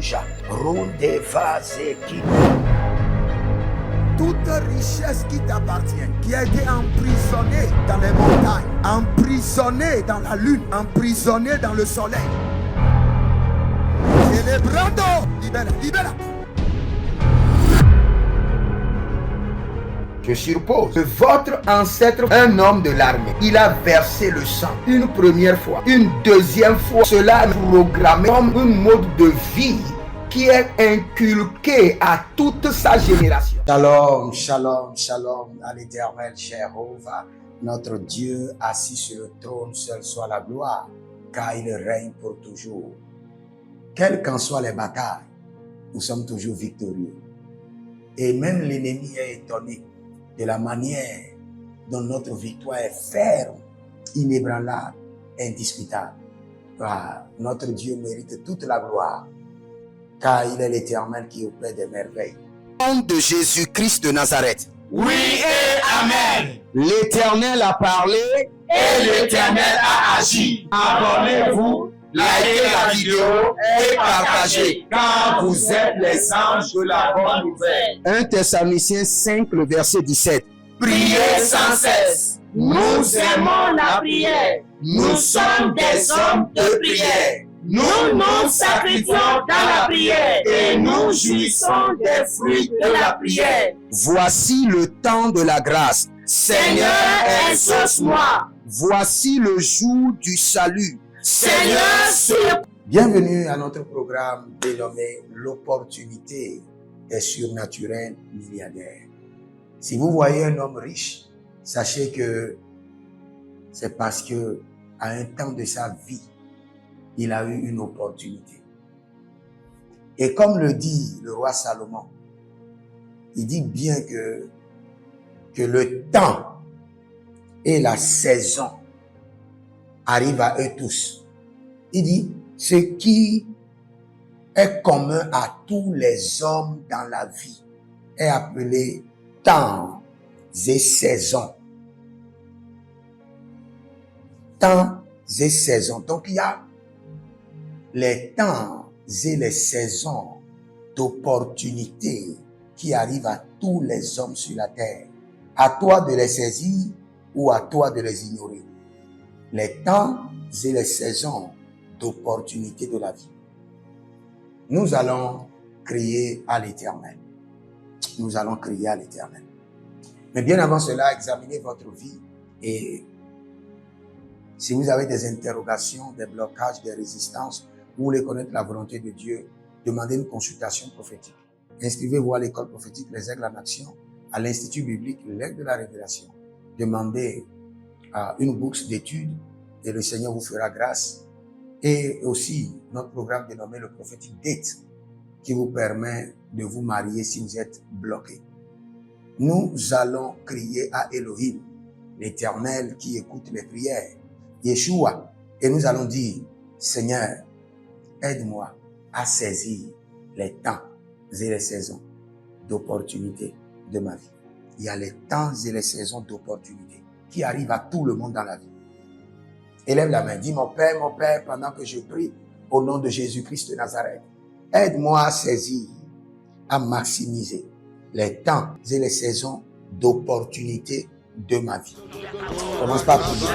Kaluja, Ronde Vazeki. Toute richesse qui t'appartient, qui a été emprisonnée dans les montagnes, emprisonnée dans la lune, emprisonnée dans le soleil. Célébrando, libera, libera. Je suppose que votre ancêtre, un homme de l'armée, il a versé le sang une première fois, une deuxième fois. Cela est programmé comme un mode de vie qui est inculqué à toute sa génération. Shalom, shalom, shalom à l'Éternel Jéhovah, notre Dieu assis sur le trône, seul soit la gloire, car il règne pour toujours. Quelles qu'en soient les batailles, nous sommes toujours victorieux. Et même l'ennemi est étonné de la manière dont notre victoire est ferme, inébranlable, indiscutable. Car notre Dieu mérite toute la gloire, car il est l'Éternel qui opère des merveilles. Au nom de Jésus-Christ de Nazareth. Oui et Amen. L'Éternel a parlé et l'Éternel a agi. Abonnez-vous, likez la vidéo et partagez, car vous êtes les anges de la bonne nouvelle. 1 Thessaloniciens 5, le verset 17. Priez sans cesse. Nous aimons la prière. Nous sommes des hommes de prière. Nous nous sacrifions dans la prière et nous jouissons des fruits de la prière. Voici le temps de la grâce. Seigneur, exauce-moi. Voici le jour du salut. Seigneur, bienvenue à notre programme dénommé l'opportunité des surnaturels milliardaires. Si vous voyez un homme riche, sachez que c'est parce que à un temps de sa vie, il a eu une opportunité. Et comme le dit le roi Salomon, il dit bien que le temps et la saison arrivent à eux tous. Il dit, ce qui est commun à tous les hommes dans la vie est appelé temps et saison. Temps et saison. Donc il y a les temps et les saisons d'opportunité qui arrivent à tous les hommes sur la terre. À toi de les saisir ou à toi de les ignorer. Les temps et les saisons d'opportunité de la vie. Nous allons crier à l'Éternel. Nous allons crier à l'Éternel. Mais bien avant cela, examinez votre vie et si vous avez des interrogations, des blocages, des résistances, vous voulez connaître la volonté de Dieu, demandez une consultation prophétique. Inscrivez-vous à l'école prophétique Les Aigles en Action, à l'Institut biblique L'Aigle de la Révélation. Demandez une bourse d'études et le Seigneur vous fera grâce. Et aussi notre programme dénommé le prophétique Date qui vous permet de vous marier si vous êtes bloqué. Nous allons crier à Elohim, l'Éternel qui écoute les prières, Yeshua, et nous allons dire, Seigneur, aide-moi à saisir les temps et les saisons d'opportunité de ma vie. Il y a les temps et les saisons d'opportunité qui arrivent à tout le monde dans la vie. Élève la main, dis mon Père, pendant que je prie au nom de Jésus-Christ de Nazareth, aide-moi à saisir, à maximiser les temps et les saisons d'opportunité de ma vie. Commence par prier.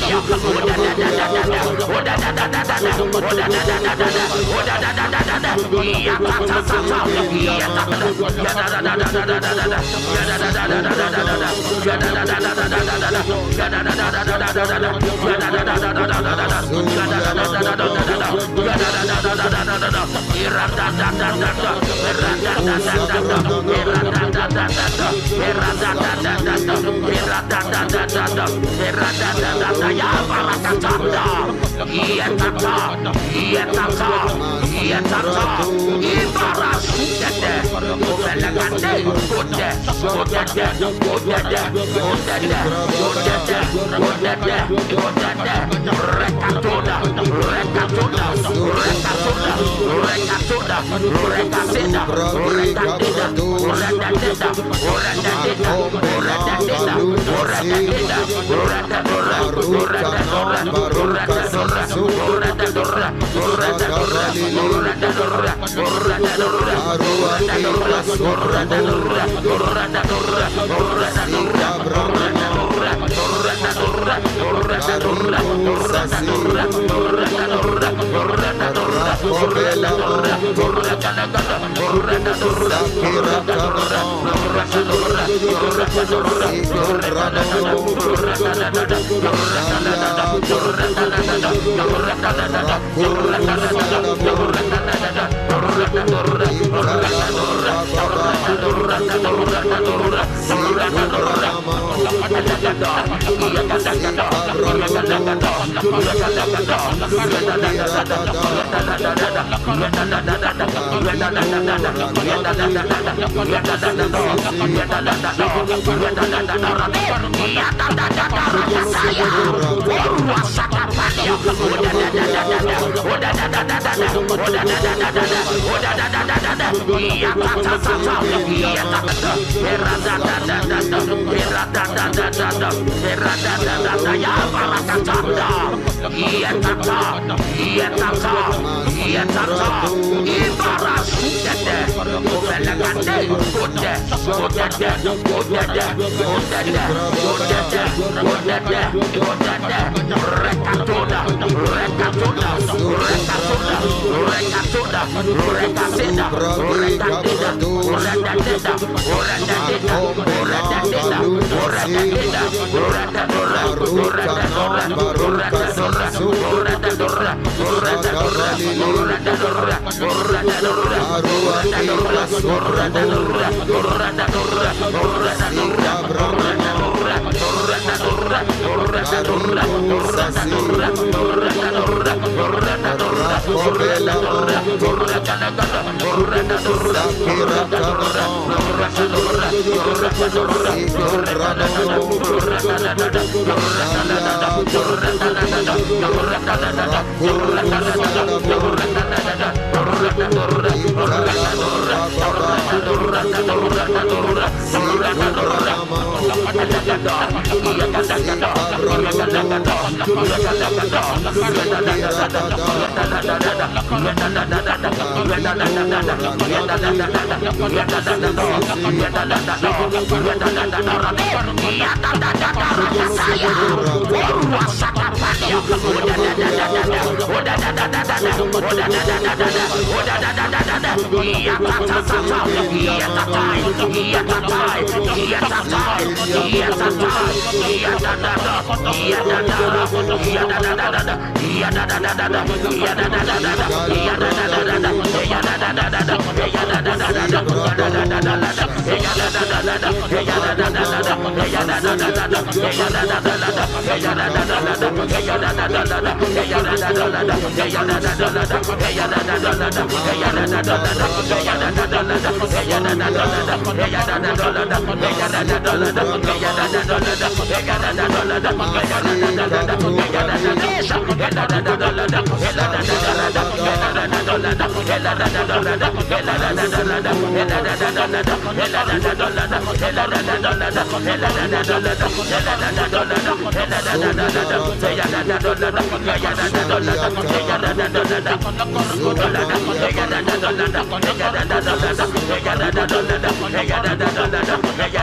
Saya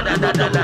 Ella Iya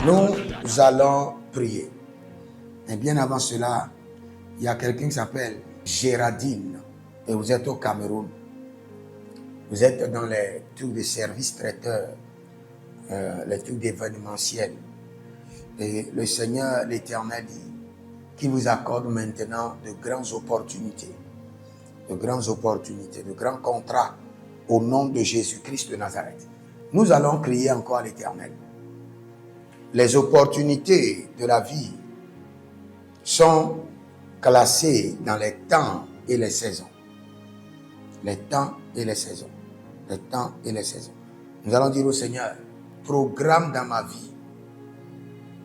Nous allons prier. Et bien avant cela, il y a quelqu'un qui s'appelle Géraldine. Et vous êtes au Cameroun. Vous êtes dans les trucs de services traiteurs, les trucs d'événementiel. Et le Seigneur, l'Éternel, dit qu'il vous accorde maintenant de grandes opportunités, de grands contrats au nom de Jésus-Christ de Nazareth. Nous allons crier encore à l'Éternel. Les opportunités de la vie sont classées dans les temps et les saisons. Les temps et les saisons. Les temps et les saisons. Nous allons dire au Seigneur, programme dans ma vie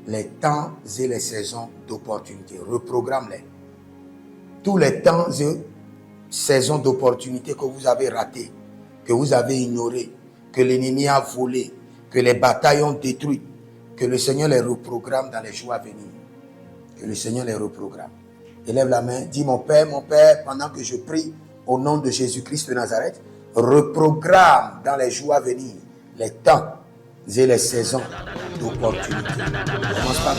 les temps et les saisons d'opportunités. Reprogramme-les. Tous les temps et saisons d'opportunités que vous avez ratés, que vous avez ignorés, que l'ennemi a volé, que les batailles ont détruit, que le Seigneur les reprogramme dans les jours à venir. Que le Seigneur les reprogramme. Élève la main, dis mon Père, pendant que je prie au nom de Jésus-Christ de Nazareth, reprogramme dans les jours à venir les temps et les saisons d'opportunité. Commence par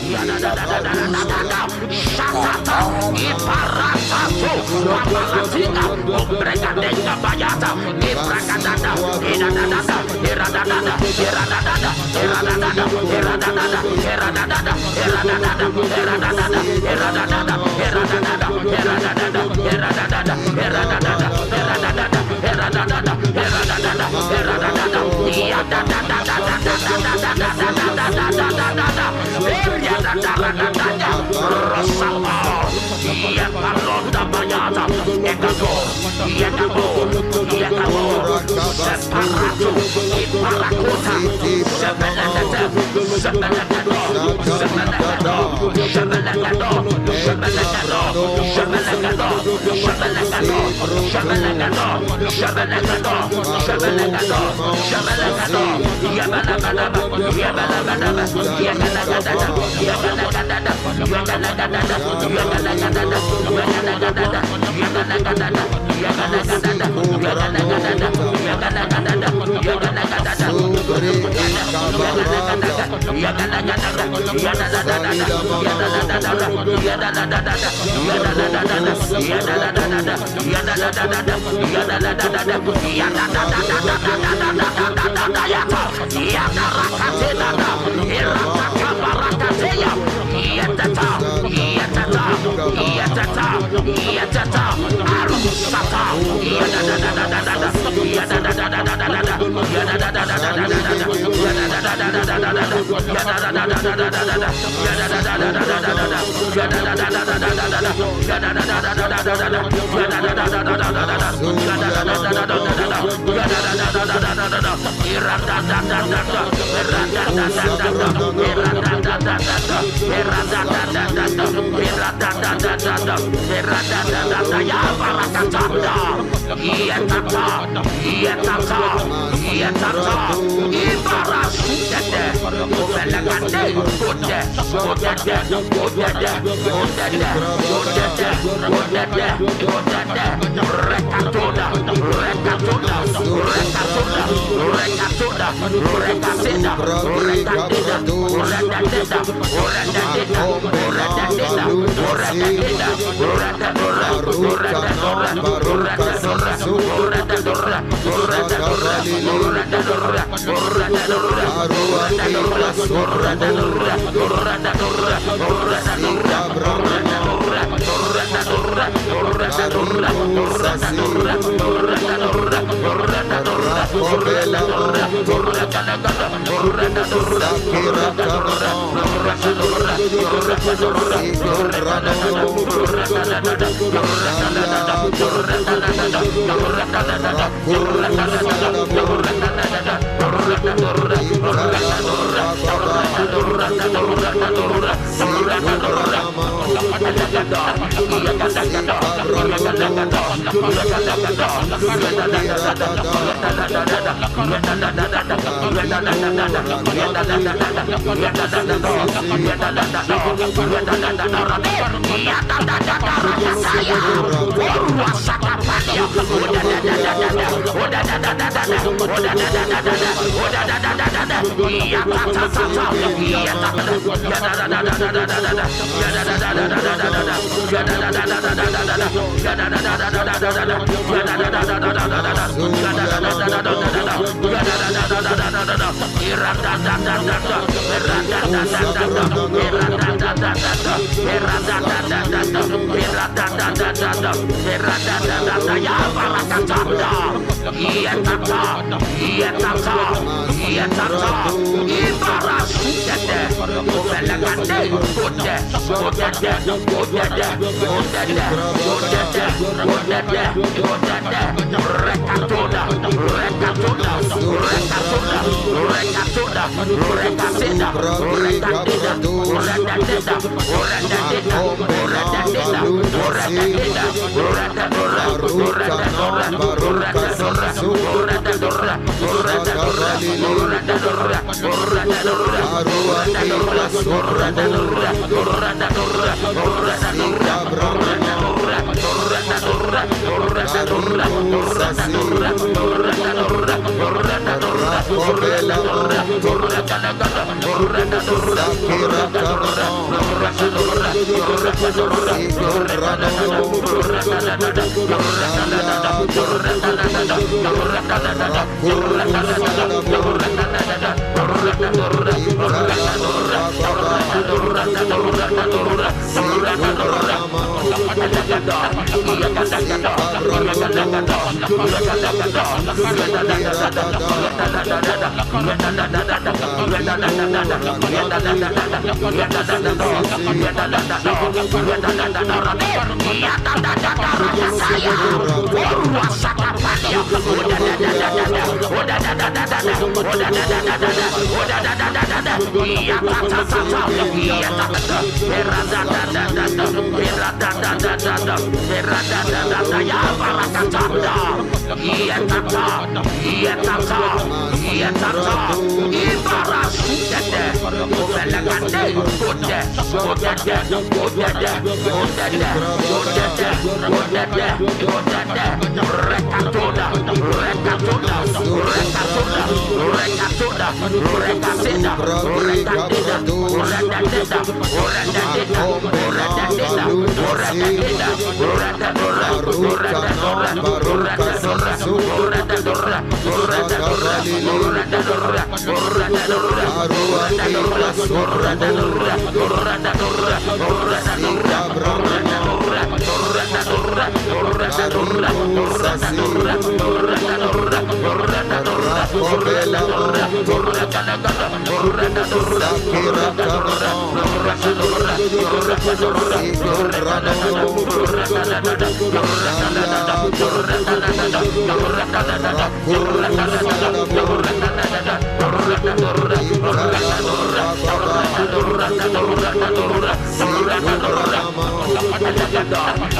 God.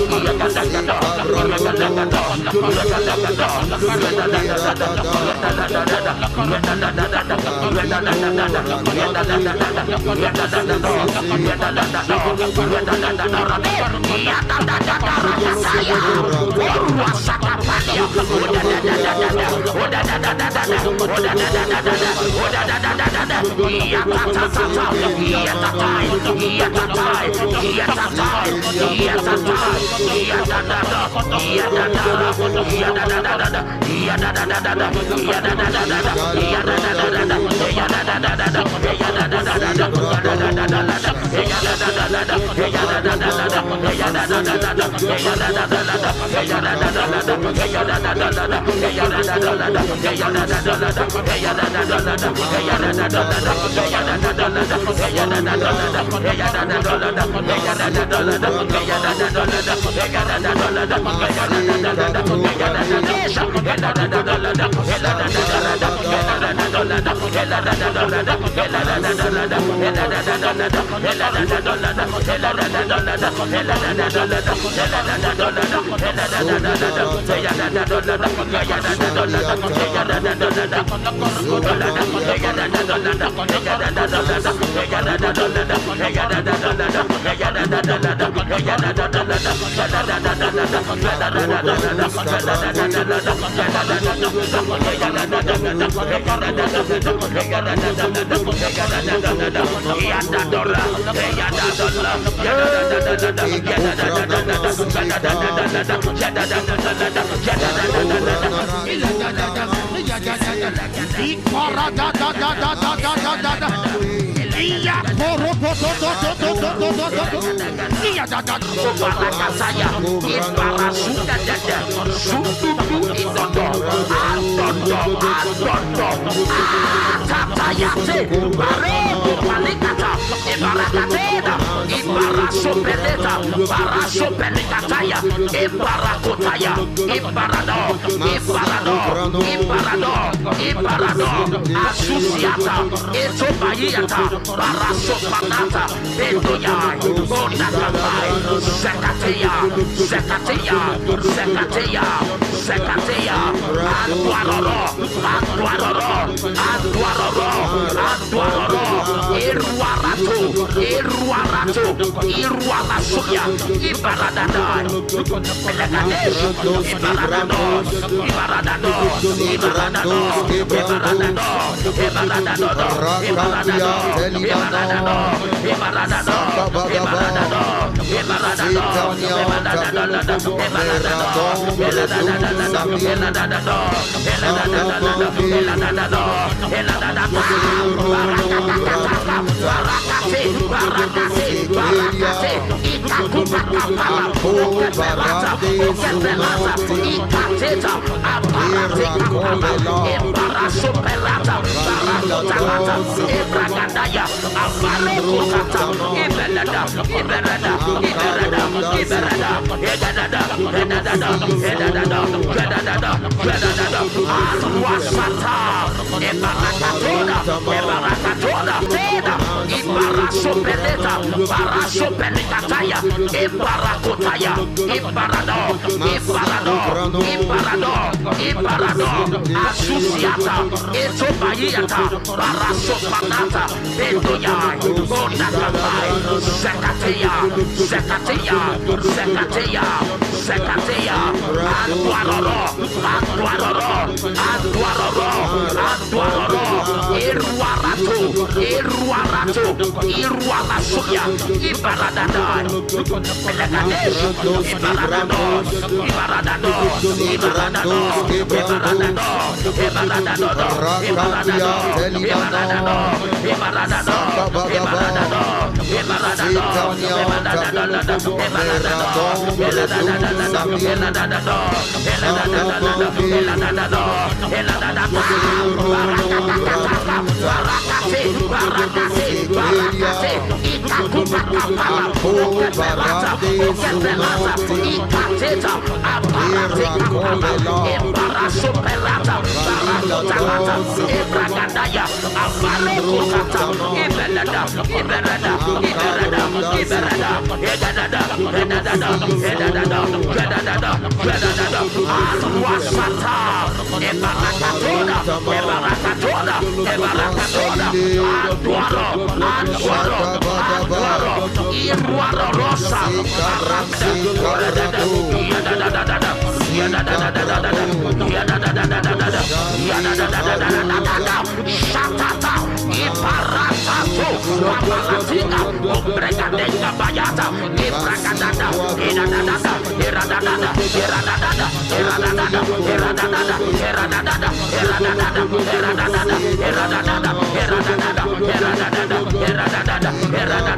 Barata, Aya, Avalo Kukata, Iberada, Iberada, Iberada, Iberada, Edada, Edada, Edada, Edada, Edada, Arwasata, Ebarakatoda, Ebarakatoda, Ebarakatoda, Anduaro, Anduaro, Anduaro, Irwaro Rosa, Aranda, Yadada, Shatata, Iparatato, Papalatina, Obregadenga Bayata, Ibragadada, Iradada, Iradada, Iradada, Iradada, Iradada, Iradada, Iradada, Iradada, Iradada, Iradada, Iradada, Iradada,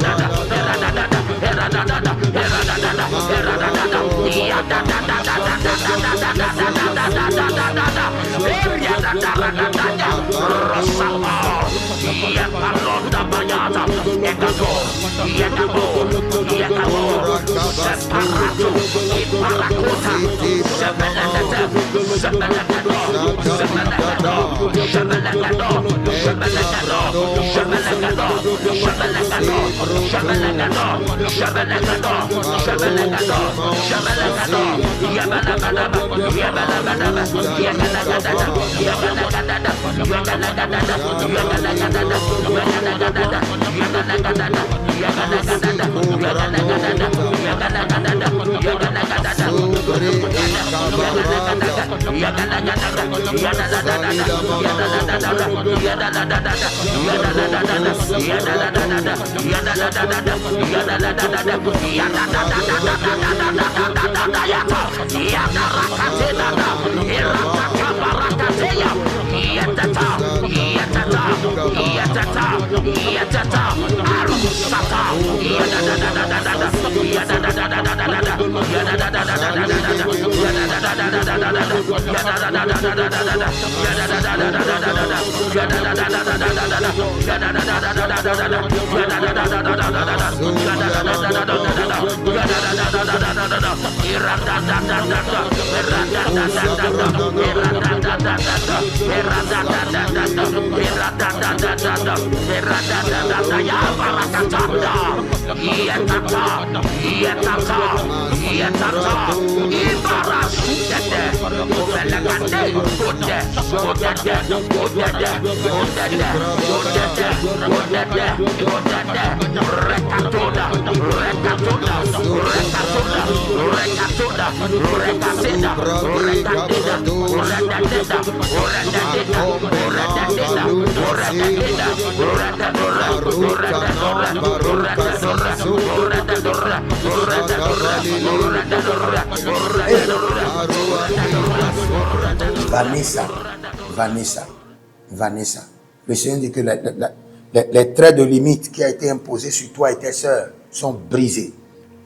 Vanessa. Le Seigneur dit que les traits de limite qui a été imposés sur toi et tes sœurs sont brisés.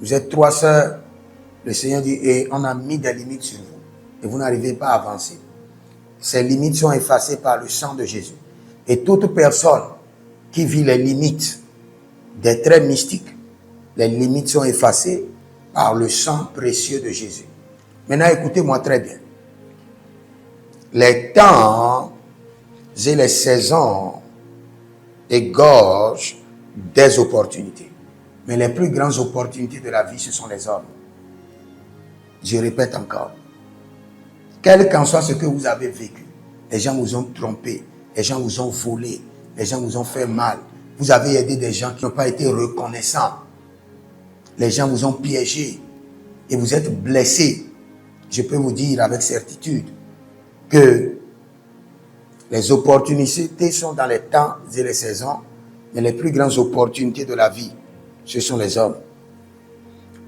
Vous êtes 3 sœurs. Le Seigneur dit, et on a mis des limites sur vous. Et vous n'arrivez pas à avancer. Ces limites sont effacées par le sang de Jésus. Et toute personne qui vit les limites des traits mystiques, les limites sont effacées par le sang précieux de Jésus. Maintenant, écoutez-moi très bien. Les temps et les saisons égorgent des opportunités. Mais les plus grandes opportunités de la vie, ce sont les hommes. Je répète encore. Quel qu'en soit ce que vous avez vécu, les gens vous ont trompé, les gens vous ont volé, les gens vous ont fait mal. Vous avez aidé des gens qui n'ont pas été reconnaissants. Les gens vous ont piégé et vous êtes blessés. Je peux vous dire avec certitude que les opportunités sont dans les temps et les saisons, mais les plus grandes opportunités de la vie, ce sont les hommes.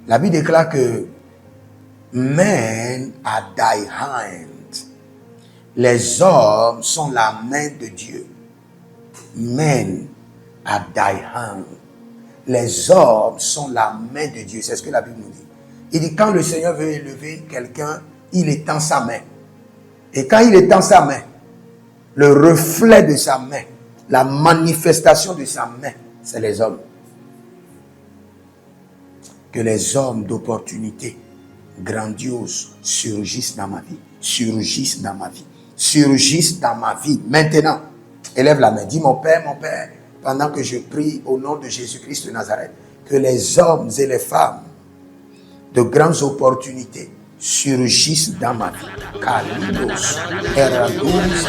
La Bible déclare que men are thy hand. Les hommes sont la main de Dieu. Men are thy hand. Les hommes sont la main de Dieu. C'est ce que la Bible nous dit. Il dit quand le Seigneur veut élever quelqu'un, il étend sa main. Et quand il étend sa main, le reflet de sa main, la manifestation de sa main, c'est les hommes. Que les hommes d'opportunité grandioses surgissent dans ma vie, surgissent dans ma vie, surgissent dans ma vie. Maintenant, Élève la main. Dis mon Père, pendant que je prie au nom de Jésus-Christ de Nazareth, que les hommes et les femmes de grandes opportunités surgissent dans ma vie. Kalidos, Eradouz,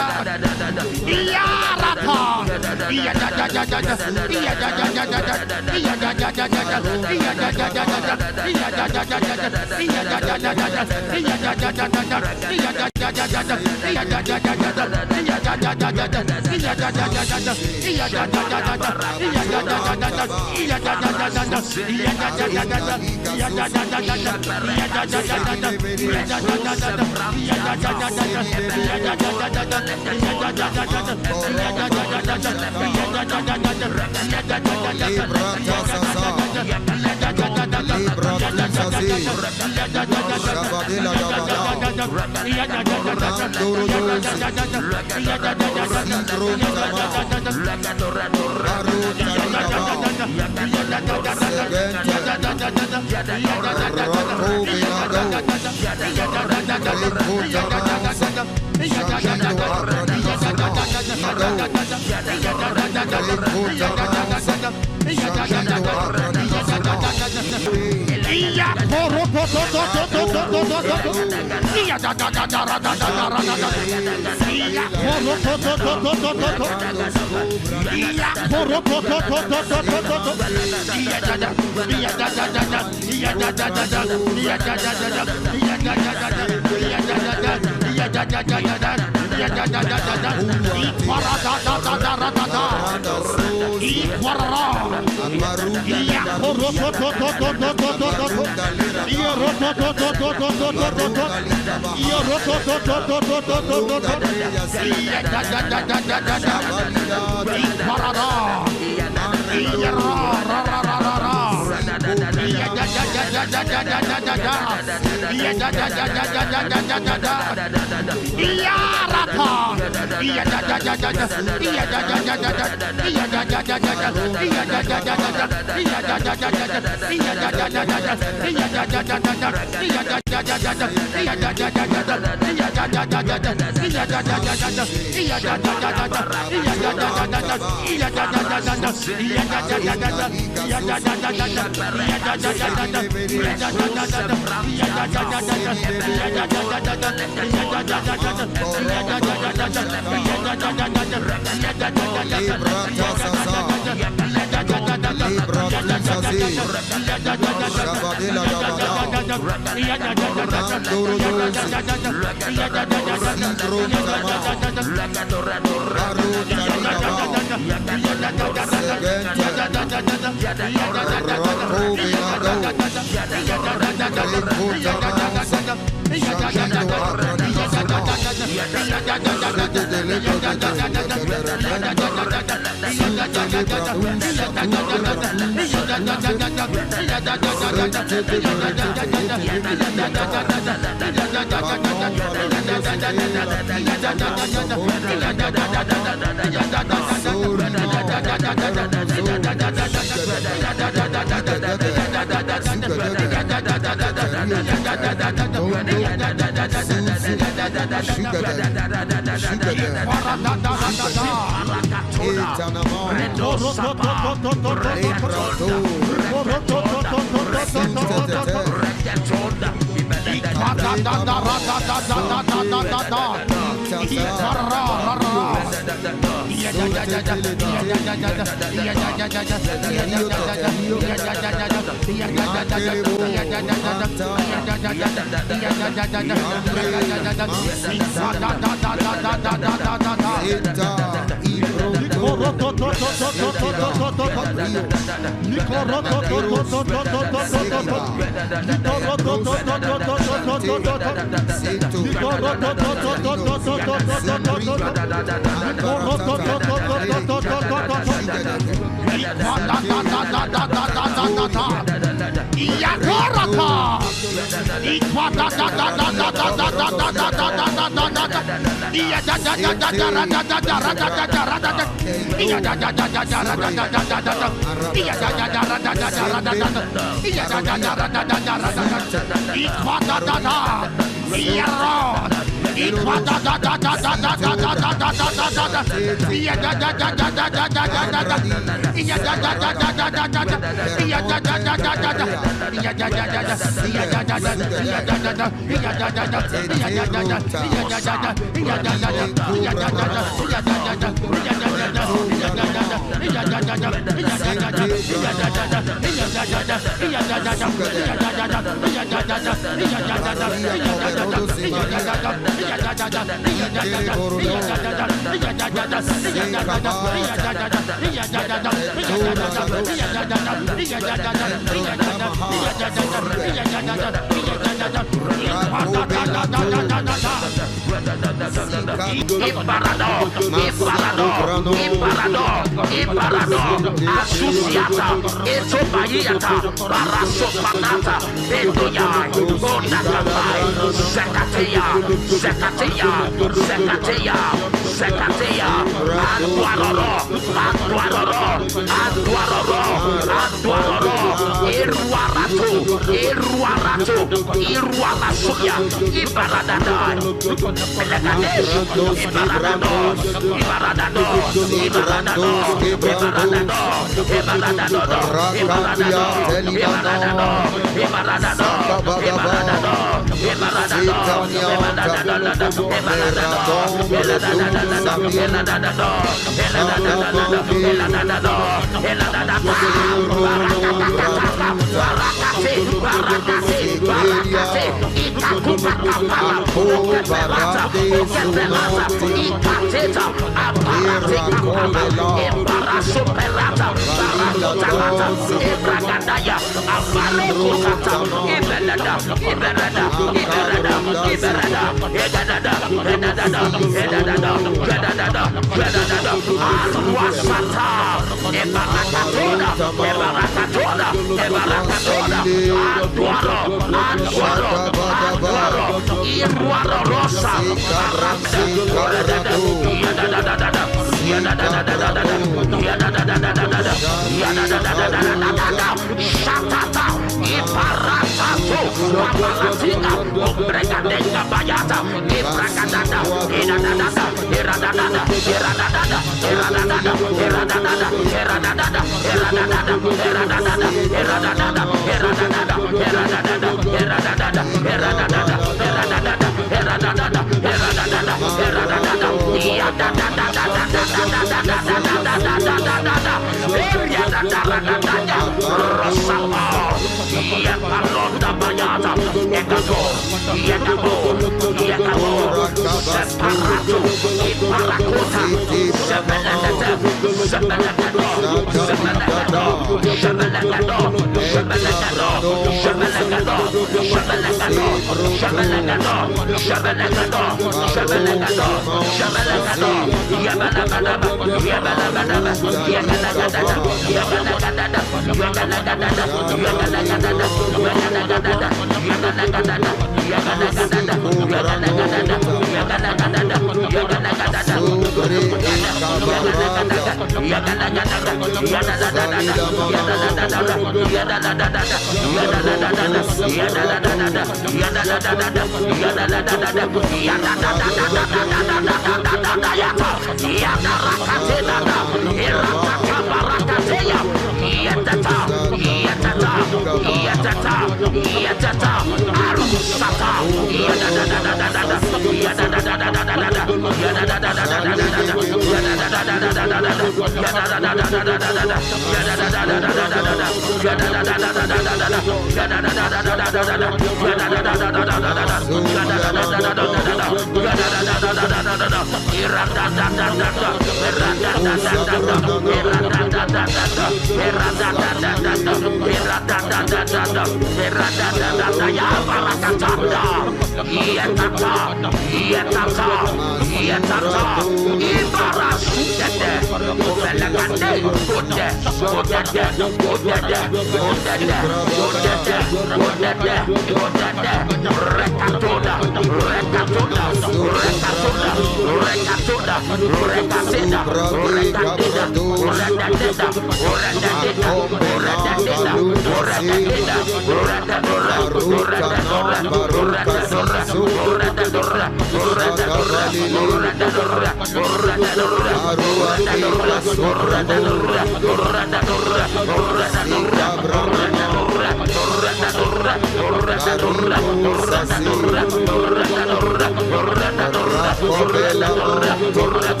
Rata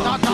Rata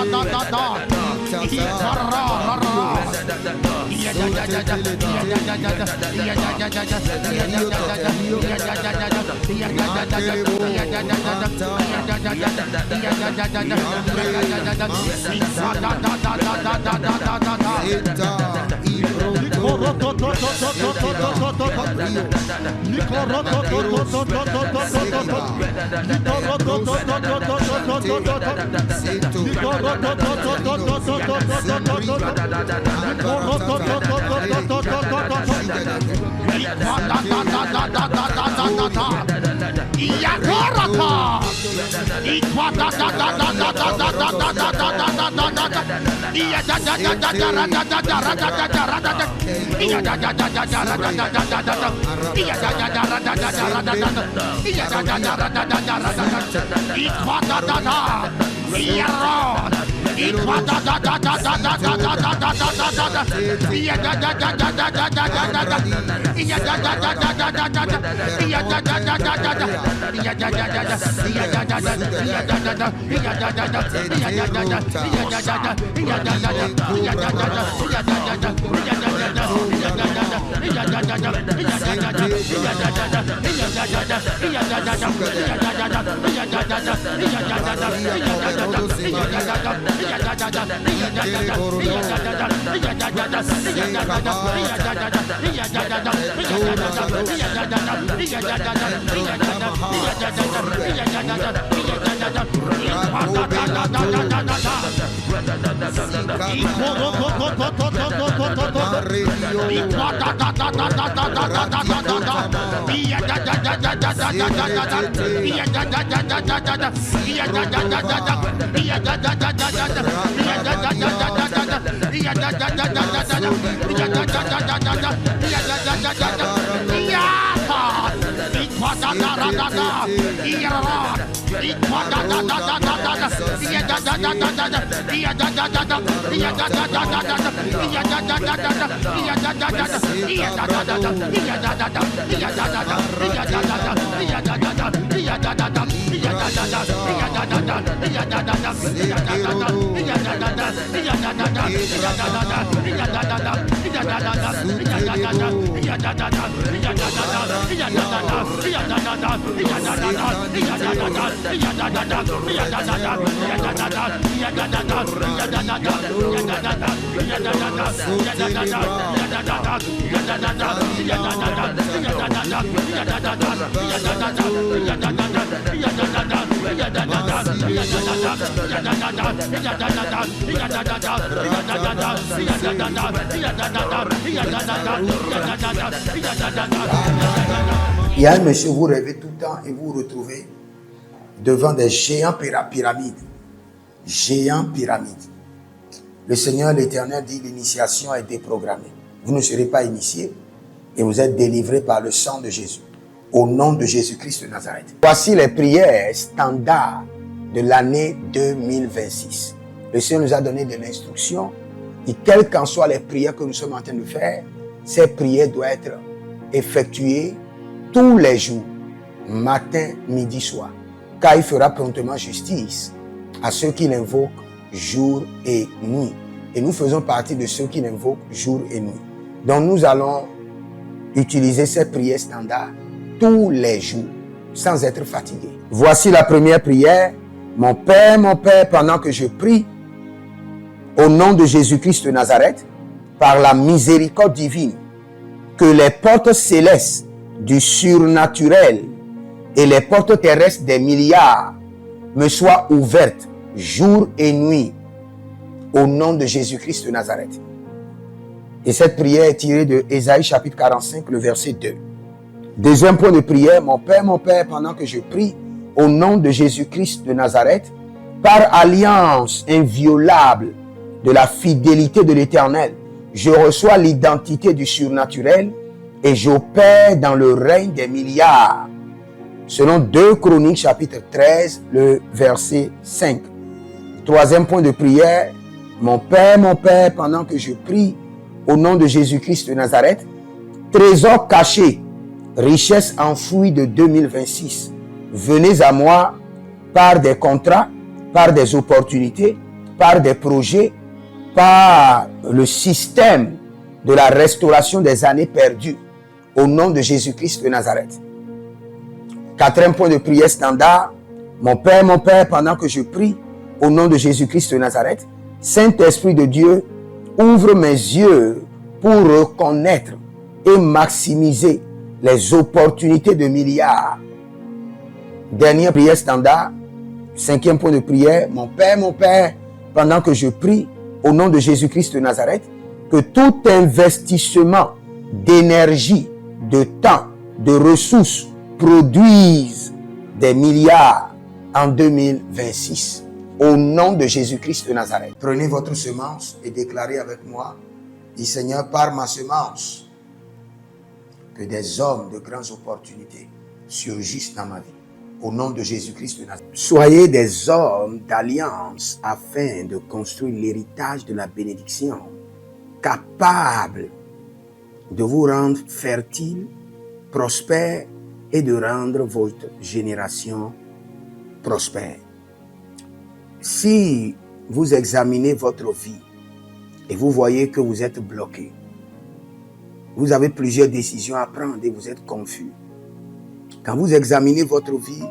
Il y a un monsieur, vous rêvez tout le temps et vous vous retrouvez devant des géants pyramides. Géants pyramides. Le Seigneur l'Éternel dit l'initiation a été programmée. Vous ne serez pas initiés et vous êtes délivrés par le sang de Jésus. Au nom de Jésus-Christ de Nazareth. Voici les prières standards de l'année 2026. Le Seigneur nous a donné de l'instruction et quelles qu'en soient les prières que nous sommes en train de faire, ces prières doivent être effectuées tous les jours, matin, midi, soir. Car il fera promptement justice à ceux qui l'invoquent jour et nuit. Et nous faisons partie de ceux qui l'invoquent jour et nuit. Donc nous allons utiliser ces prières standards tous les jours, sans être fatigués. Voici la première prière. Mon Père, pendant que je prie, au nom de Jésus-Christ de Nazareth, par la miséricorde divine, que les portes célestes du surnaturel et les portes terrestres des milliards me soient ouvertes jour et nuit, au nom de Jésus-Christ de Nazareth. Et cette prière est tirée de Ésaïe chapitre 45, le verset 2. Deuxième point de prière, mon Père, pendant que je prie, au nom de Jésus-Christ de Nazareth, par alliance inviolable de la fidélité de l'Éternel, je reçois l'identité du surnaturel et j'opère dans le règne des milliards. Selon 2 Chroniques chapitre 13, le verset 5. Troisième point de prière, mon Père, pendant que je prie, au nom de Jésus-Christ de Nazareth, trésor caché, richesse enfouie de 2026. Venez à moi par des contrats, par des opportunités, par des projets, par le système de la restauration des années perdues, au nom de Jésus-Christ de Nazareth. Quatrième point de prière standard. Mon Père, pendant que je prie, au nom de Jésus-Christ de Nazareth, Saint-Esprit de Dieu, ouvre mes yeux pour reconnaître et maximiser les opportunités de milliards. Dernière prière standard. Cinquième point de prière. Mon Père, pendant que je prie, au nom de Jésus-Christ de Nazareth, que tout investissement d'énergie, de temps, de ressources produise des milliards en 2026. Au nom de Jésus-Christ de Nazareth. Prenez votre semence et déclarez avec moi, dis Seigneur, par ma semence, que des hommes de grandes opportunités surgissent dans ma vie. Au nom de Jésus-Christ de Nazareth. Soyez des hommes d'alliance afin de construire l'héritage de la bénédiction, capables de vous rendre fertile, prospère et de rendre votre génération prospère. Si vous examinez votre vie et vous voyez que vous êtes bloqué, vous avez plusieurs décisions à prendre et vous êtes confus. Quand vous examinez votre vie,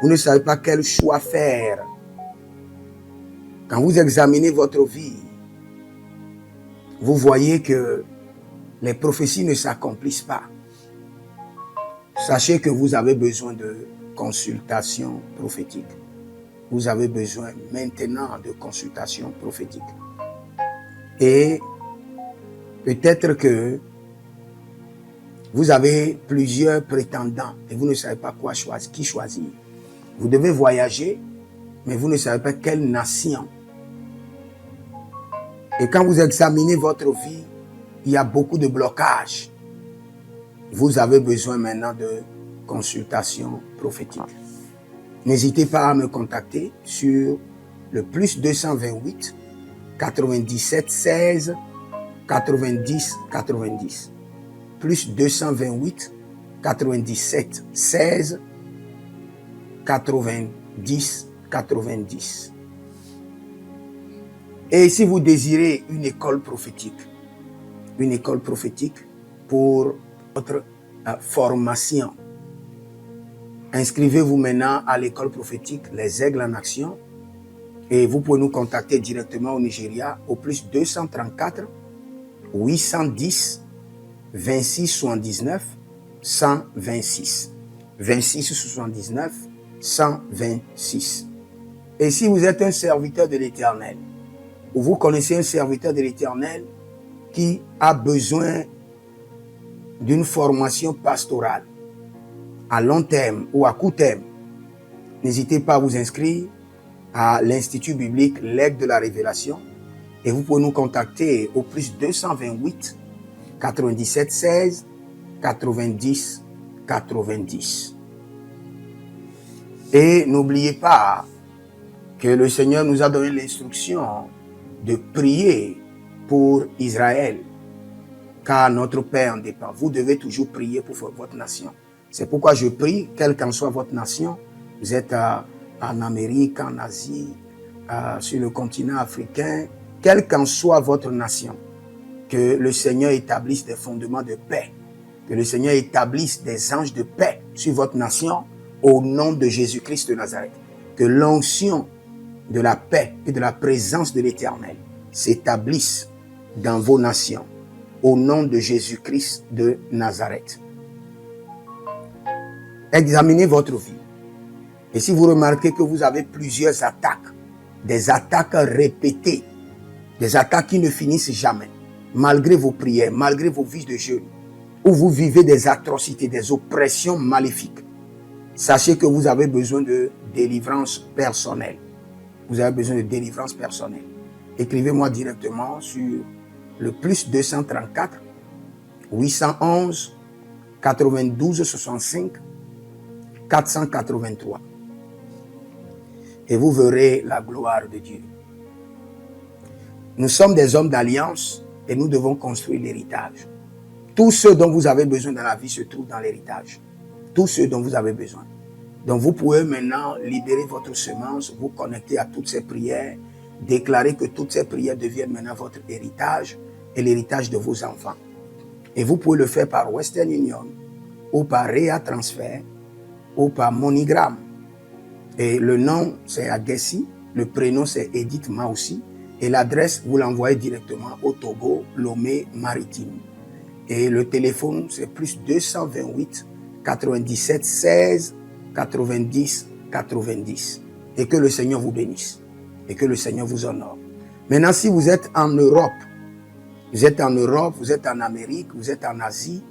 vous ne savez pas quel choix faire. Quand vous examinez votre vie, vous voyez que les prophéties ne s'accomplissent pas. Sachez que vous avez besoin de consultation prophétique. Vous avez besoin maintenant de consultation prophétique. Et peut-être que vous avez plusieurs prétendants et vous ne savez pas qui choisir. Vous devez voyager, mais vous ne savez pas quelle nation. Et quand vous examinez votre vie, il y a beaucoup de blocages. Vous avez besoin maintenant de consultation prophétique. N'hésitez pas à me contacter sur le +228 97 16 90 90. +228 97 16 90 90. Et si vous désirez une école prophétique pour votre formation, inscrivez-vous maintenant à l'école prophétique Les Aigles en Action et vous pouvez nous contacter directement au Nigeria au +234 810 26 79 126. 26 79 126. Et si vous êtes un serviteur de l'Éternel, ou vous connaissez un serviteur de l'Éternel qui a besoin d'une formation pastorale à long terme ou à court terme, n'hésitez pas à vous inscrire à l'Institut biblique L'Aigle de la Révélation et vous pouvez nous contacter au +228 97 16 90 90. Et n'oubliez pas que le Seigneur nous a donné l'instruction de prier pour Israël, car notre paix en dépend. Vous devez toujours prier pour votre nation. C'est pourquoi je prie, quelle qu'en soit votre nation, vous êtes en Amérique, en Asie, sur le continent africain, quelle qu'en soit votre nation, que le Seigneur établisse des fondements de paix, que le Seigneur établisse des anges de paix sur votre nation, au nom de Jésus-Christ de Nazareth. Que l'onction de la paix et de la présence de l'Éternel s'établisse dans vos nations, au nom de Jésus-Christ de Nazareth. Examinez votre vie. Et si vous remarquez que vous avez plusieurs attaques, des attaques répétées, des attaques qui ne finissent jamais, malgré vos prières, malgré vos vies de jeûne, où vous vivez des atrocités, des oppressions maléfiques, sachez que vous avez besoin de délivrance personnelle. Vous avez besoin de délivrance personnelle. Écrivez-moi directement sur le +234 811 92 65 483. Et vous verrez la gloire de Dieu. Nous sommes des hommes d'alliance et nous devons construire l'héritage. Tout ce dont vous avez besoin dans la vie se trouve dans l'héritage. Tout ce dont vous avez besoin. Donc vous pouvez maintenant libérer votre semence, vous connecter à toutes ces prières, déclarez que toutes ces prières deviennent maintenant votre héritage et l'héritage de vos enfants. Et vous pouvez le faire par Western Union ou par Rea Transfer ou par MoneyGram. Et le nom, c'est Agessi. Le prénom, c'est Edith Maussi. Et l'adresse, vous l'envoyez directement au Togo, Lomé Maritime. Et le téléphone, c'est plus 228 97 16 90 90. Et que le Seigneur vous bénisse. Et que le Seigneur vous honore. Maintenant, si vous êtes en Europe, vous êtes en Amérique, vous êtes en Asie,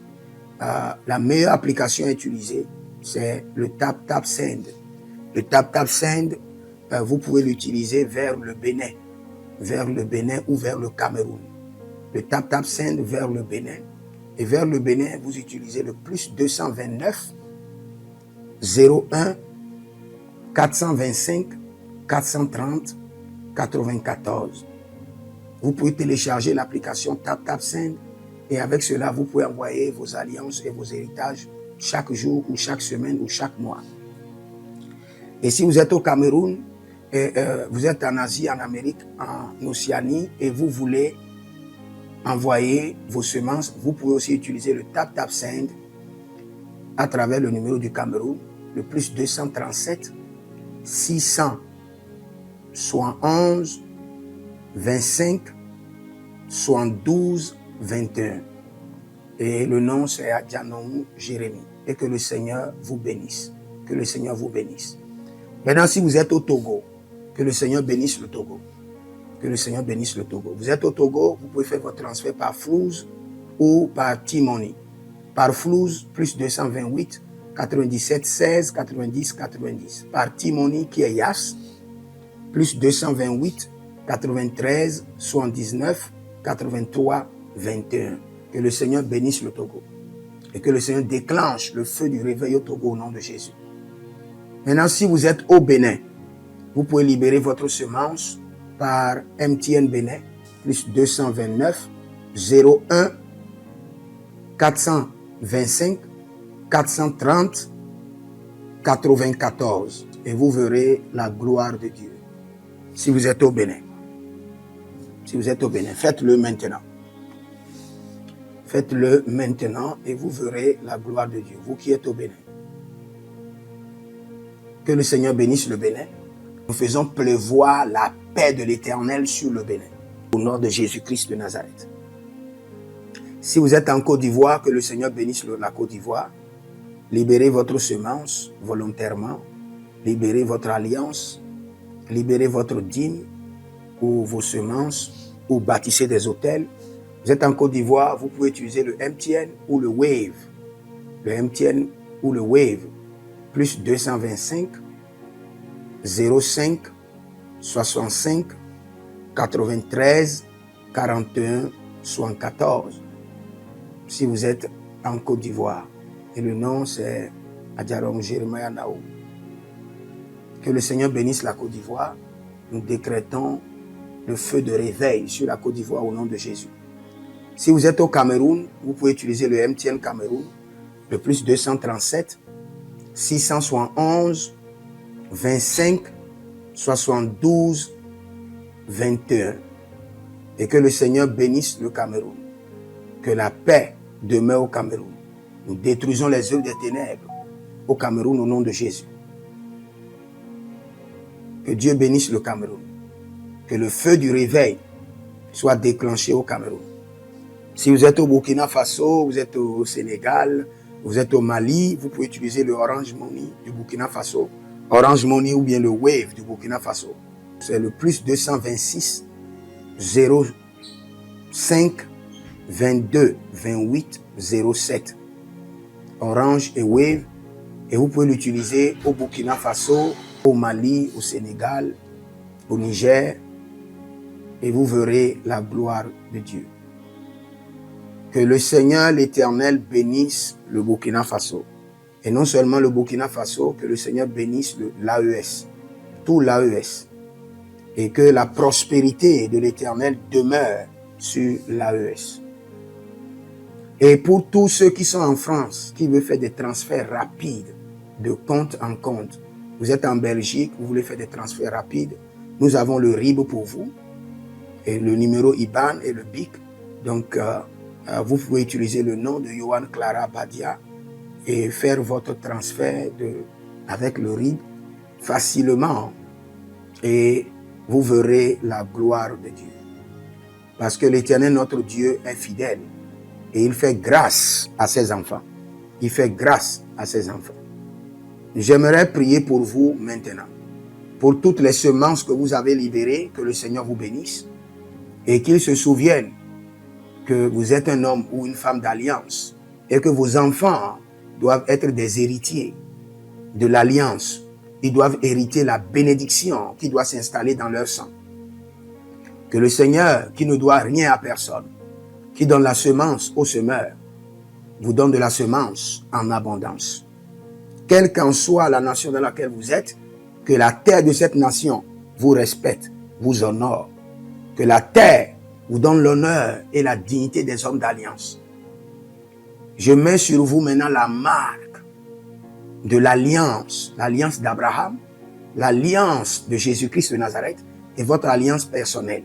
la meilleure application à utiliser, c'est le TapTapSend. Le TapTapSend, vous pouvez l'utiliser vers le Bénin ou vers le Cameroun. Le TapTapSend vers le Bénin. Et vers le Bénin, vous utilisez le plus 229 01 425 430 94. Vous pouvez télécharger l'application TapTapSend et avec cela, vous pouvez envoyer vos alliances et vos héritages chaque jour ou chaque semaine ou chaque mois. Et si vous êtes au Cameroun, vous êtes en Asie, en Amérique, en Océanie et vous voulez envoyer vos semences, vous pouvez aussi utiliser le TapTapSend à travers le numéro du Cameroun, le plus 237 671 25 72 21. Et le nom c'est Adjanou Jérémie. Et que le Seigneur vous bénisse. Que le Seigneur vous bénisse. Maintenant, si vous êtes au Togo, que le Seigneur bénisse le Togo. Que le Seigneur bénisse le Togo. Vous êtes au Togo, vous pouvez faire votre transfert par Flouz ou par T-Money. Par Flouz, plus 228 97 16 90 90. Par T-Money qui est Yas, plus 228 93 79 83 21. Que le Seigneur bénisse le Togo. Et que le Seigneur déclenche le feu du réveil au Togo au nom de Jésus. Maintenant, si vous êtes au Bénin, vous pouvez libérer votre semence par MTN Bénin, plus 229 01 425 430 94. Et vous verrez la gloire de Dieu. Si vous êtes au Bénin. Si vous êtes au Bénin, faites-le maintenant. Faites-le maintenant et vous verrez la gloire de Dieu. Vous qui êtes au Bénin. Que le Seigneur bénisse le Bénin. Nous faisons pleuvoir la paix de l'Éternel sur le Bénin. Au nom de Jésus-Christ de Nazareth. Si vous êtes en Côte d'Ivoire, que le Seigneur bénisse la Côte d'Ivoire. Libérez votre semence volontairement. Libérez votre alliance. Libérez votre dîme ou vos semences ou bâtissez des hôtels. Vous êtes en Côte d'Ivoire, vous pouvez utiliser le MTN ou le Wave. Le MTN ou le Wave. Plus 225 05 65 93 41 74. Si vous êtes en Côte d'Ivoire. Et le nom c'est Adjarom Jeremiah Naou. Que le Seigneur bénisse la Côte d'Ivoire. Nous décrétons le feu de réveil sur la Côte d'Ivoire au nom de Jésus. Si vous êtes au Cameroun, vous pouvez utiliser le MTN Cameroun, le plus 237 671 25 72 21. Et que le Seigneur bénisse le Cameroun. Que la paix demeure au Cameroun. Nous détruisons les œuvres des ténèbres au Cameroun au nom de Jésus. Que Dieu bénisse le Cameroun. Que le feu du réveil soit déclenché au Cameroun. Si vous êtes au Burkina Faso, vous êtes au Sénégal, vous êtes au Mali, vous pouvez utiliser le Orange Money du Burkina Faso. Orange Money ou bien le Wave du Burkina Faso. C'est le plus 226 05 22 28 07. Orange et Wave. Et vous pouvez l'utiliser au Burkina Faso, au Mali, au Sénégal, au Niger. Et vous verrez la gloire de Dieu. Que le Seigneur l'Éternel bénisse le Burkina Faso. Et non seulement le Burkina Faso, que le Seigneur bénisse l'AES, tout l'AES. Et que la prospérité de l'Éternel demeure sur l'AES. Et pour tous ceux qui sont en France, qui veulent faire des transferts rapides de compte en compte, vous êtes en Belgique, vous voulez faire des transferts rapides, Nous avons le RIB pour vous, et le numéro IBAN et le BIC. Donc, vous pouvez utiliser le nom de Yohan Clara Badia et faire votre transfert avec le RIB facilement. Et vous verrez la gloire de Dieu. Parce que l'Éternel, notre Dieu, est fidèle. Et il fait grâce à ses enfants. Il fait grâce à ses enfants. J'aimerais prier pour vous maintenant. Pour toutes les semences que vous avez libérées, que le Seigneur vous bénisse. Et qu'il se souvienne que vous êtes un homme ou une femme d'alliance. Et que vos enfants doivent être des héritiers de l'alliance. Ils doivent hériter la bénédiction qui doit s'installer dans leur sang. Que le Seigneur, qui ne doit rien à personne, qui donne la semence au semeur, vous donne de la semence en abondance. Quelle qu'en soit la nation dans laquelle vous êtes, que la terre de cette nation vous respecte, vous honore. Que la terre vous donne l'honneur et la dignité des hommes d'alliance. Je mets sur vous maintenant la marque de l'alliance d'Abraham, l'alliance de Jésus-Christ de Nazareth et votre alliance personnelle.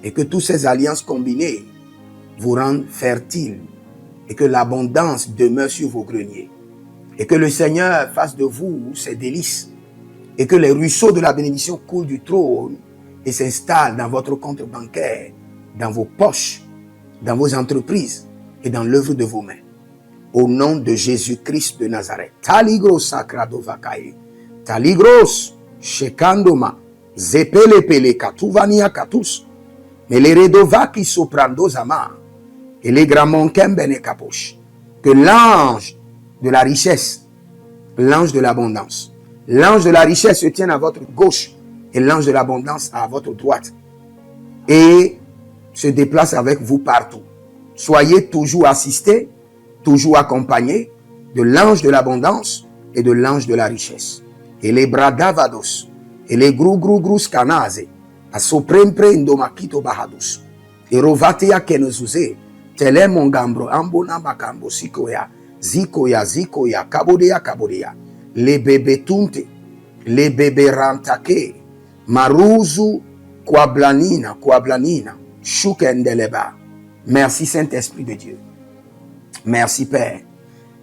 Et que toutes ces alliances combinées vous rendent fertiles et que l'abondance demeure sur vos greniers. Et que le Seigneur fasse de vous ses délices et que les ruisseaux de la bénédiction coulent du trône et s'installent dans votre compte bancaire, dans vos poches, dans vos entreprises et dans l'œuvre de vos mains. Au nom de Jésus-Christ de Nazareth. Taligros sacrado vakae. Taligros shekandoma. Zepelepele katuvania katus. Meleredovaki soprando zama. Et les gramons kembene kaposh. Que l'ange de la richesse, l'ange de l'abondance, l'ange de la richesse se tienne à votre gauche et l'ange de l'abondance à votre droite. Et se déplace avec vous partout. Soyez toujours assistés, toujours accompagné de l'ange de l'abondance et de l'ange de la richesse. Et les bradavados, et les grou scanase, a soprempre indomakito bahadus, et rovatea kenezuze, tele mongambro ambona makambo sikoya, zikoya, kabodea, les bébés tunte, les bébés rantake, maruzu, kwablanina, shukendeleba. Merci Saint-Esprit de Dieu. Merci Père.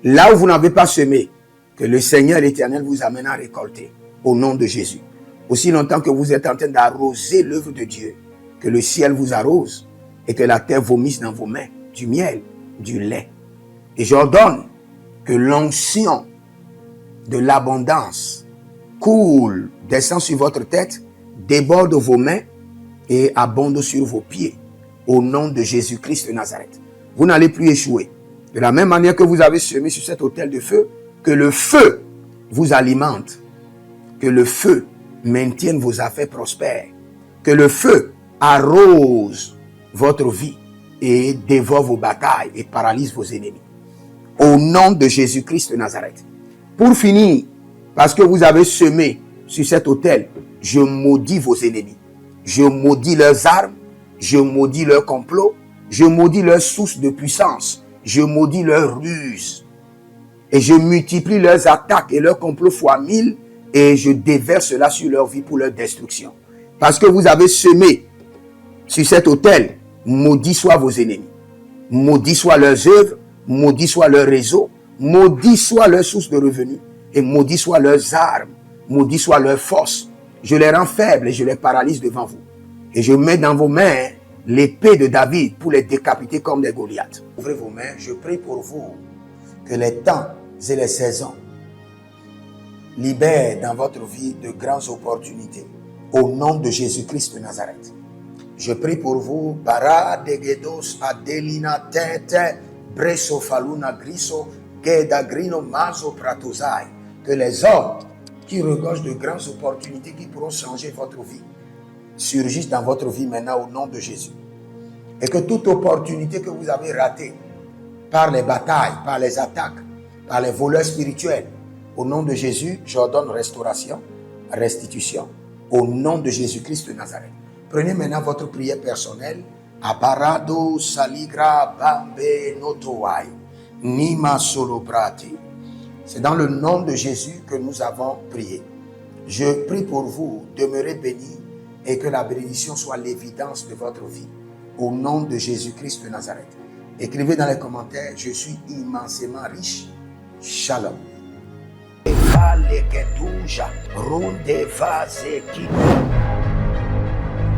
Là où vous n'avez pas semé, que le Seigneur l'Éternel vous amène à récolter au nom de Jésus. Aussi longtemps que vous êtes en train d'arroser l'œuvre de Dieu, que le ciel vous arrose et que la terre vomisse dans vos mains du miel, du lait. Et j'ordonne que l'onction de l'abondance coule, descend sur votre tête, déborde vos mains et abonde sur vos pieds au nom de Jésus-Christ de Nazareth. Vous n'allez plus échouer. De la même manière que vous avez semé sur cet autel de feu, que le feu vous alimente, que le feu maintienne vos affaires prospères, que le feu arrose votre vie et dévore vos batailles et paralyse vos ennemis. Au nom de Jésus-Christ de Nazareth. Pour finir, parce que vous avez semé sur cet autel, je maudis vos ennemis. Je maudis leurs armes, je maudis leurs complots, je maudis leurs sources de puissance, je maudis leurs ruses. Et je multiplie leurs attaques et leurs complots fois 1000 et je déverse cela sur leur vie pour leur destruction. Parce que vous avez semé sur cet autel, maudit soient vos ennemis, maudit soient leurs œuvres, maudit soit leur réseau, maudit soit leur source de revenus et maudit soient leurs armes, maudit soit leur force. Je les rends faibles et je les paralyse devant vous. Et je mets dans vos mains l'épée de David pour les décapiter comme des Goliaths. Ouvrez vos mains, je prie pour vous que les temps et les saisons libèrent dans votre vie de grandes opportunités. Au nom de Jésus-Christ de Nazareth. Je prie pour vous, Bara degedos adelina tete, breso faluna griso, geda grino mazo pratosai. Que les hommes qui regorgent de grandes opportunités qui pourront changer votre vie surgissent dans votre vie maintenant au nom de Jésus. Et que toute opportunité que vous avez ratée par les batailles, par les attaques, par les voleurs spirituels, au nom de Jésus, j'ordonne restauration, restitution. Au nom de Jésus-Christ de Nazareth. Prenez maintenant votre prière personnelle. Aparado saligra bambe notowai. Nima solo prati. C'est dans le nom de Jésus que nous avons prié. Je prie pour vous, demeurez bénis et que la bénédiction soit l'évidence de votre vie. Au nom de Jésus-Christ de Nazareth. Écrivez dans les commentaires, je suis immensément riche. Shalom.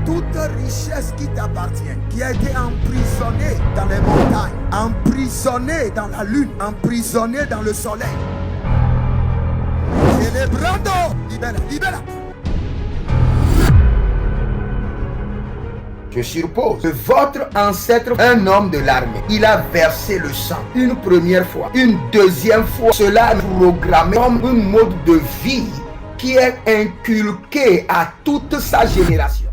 Toute richesse qui t'appartient, qui a été emprisonnée dans les montagnes, emprisonnée dans la lune, emprisonnée dans le soleil. Célébrando, libère, libère. Je suppose que votre ancêtre, un homme de l'armée, il a versé le sang une première fois, une deuxième fois. Cela est programmé comme un mode de vie qui est inculqué à toute sa génération.